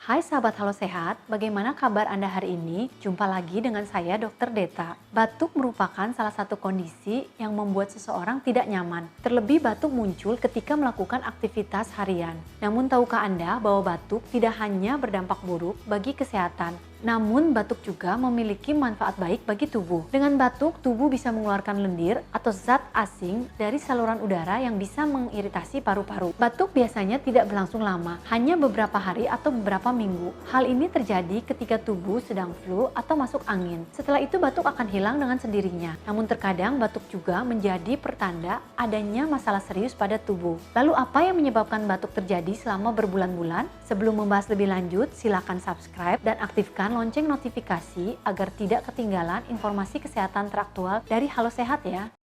Hai sahabat Halo Sehat, bagaimana kabar Anda hari ini? Jumpa lagi dengan saya Dr. Deta. Batuk merupakan salah satu kondisi yang membuat seseorang tidak nyaman. Terlebih batuk muncul ketika melakukan aktivitas harian. Namun tahukah Anda bahwa batuk tidak hanya berdampak buruk bagi kesehatan, namun batuk juga memiliki manfaat baik bagi tubuh. Dengan batuk, tubuh bisa mengeluarkan lendir atau zat asing dari saluran udara yang bisa mengiritasi paru-paru. Batuk biasanya tidak berlangsung lama, hanya beberapa hari atau beberapa minggu. Hal ini terjadi ketika tubuh sedang flu atau masuk angin. Setelah itu batuk akan hilang dengan sendirinya. Namun terkadang batuk juga menjadi pertanda adanya masalah serius pada tubuh. Lalu apa yang menyebabkan batuk terjadi selama berbulan-bulan? Sebelum membahas lebih lanjut, silakan subscribe dan aktifkan lonceng notifikasi agar tidak ketinggalan informasi kesehatan teraktual dari Halo Sehat ya.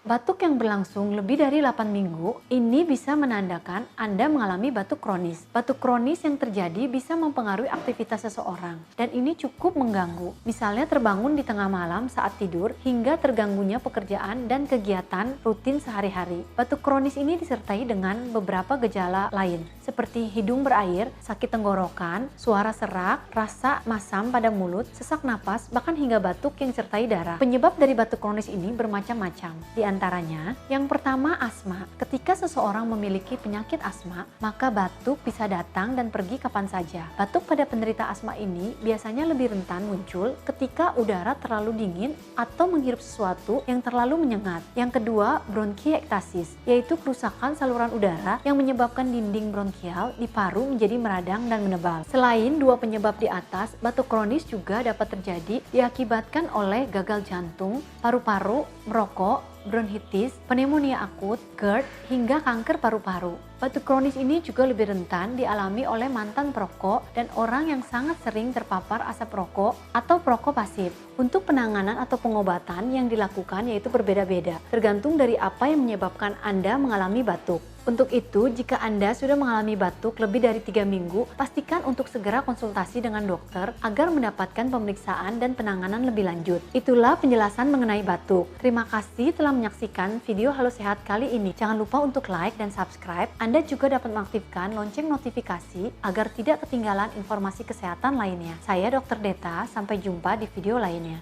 Batuk yang berlangsung lebih dari 8 minggu, ini bisa menandakan Anda mengalami batuk kronis. Batuk kronis yang terjadi bisa mempengaruhi aktivitas seseorang, dan ini cukup mengganggu. Misalnya terbangun di tengah malam saat tidur, hingga terganggunya pekerjaan dan kegiatan rutin sehari-hari. Batuk kronis ini disertai dengan beberapa gejala lain, seperti hidung berair, sakit tenggorokan, suara serak, rasa masam pada mulut, sesak napas, bahkan hingga batuk yang disertai darah. Penyebab dari batuk kronis ini bermacam-macam. Di antaranya, yang pertama asma. Ketika seseorang memiliki penyakit asma, maka batuk bisa datang dan pergi kapan saja. Batuk pada penderita asma ini biasanya lebih rentan muncul ketika udara terlalu dingin atau menghirup sesuatu yang terlalu menyengat. Yang kedua, bronkiektasis, yaitu kerusakan saluran udara yang menyebabkan dinding bronkial di paru menjadi meradang dan menebal. Selain dua penyebab di atas, batuk kronis juga dapat terjadi diakibatkan oleh gagal jantung, paru-paru, merokok, bronkitis, pneumonia akut, GERD, hingga kanker paru-paru. Batuk kronis ini juga lebih rentan dialami oleh mantan perokok dan orang yang sangat sering terpapar asap rokok atau perokok pasif. Untuk penanganan atau pengobatan yang dilakukan yaitu berbeda-beda, tergantung dari apa yang menyebabkan Anda mengalami batuk. Untuk itu, jika Anda sudah mengalami batuk lebih dari 3 minggu, pastikan untuk segera konsultasi dengan dokter agar mendapatkan pemeriksaan dan penanganan lebih lanjut. Itulah penjelasan mengenai batuk. Terima kasih telah menyaksikan video Halo Sehat kali ini. Jangan lupa untuk like dan subscribe. Anda juga dapat mengaktifkan lonceng notifikasi agar tidak ketinggalan informasi kesehatan lainnya. Saya Dr. Deta, sampai jumpa di video lainnya.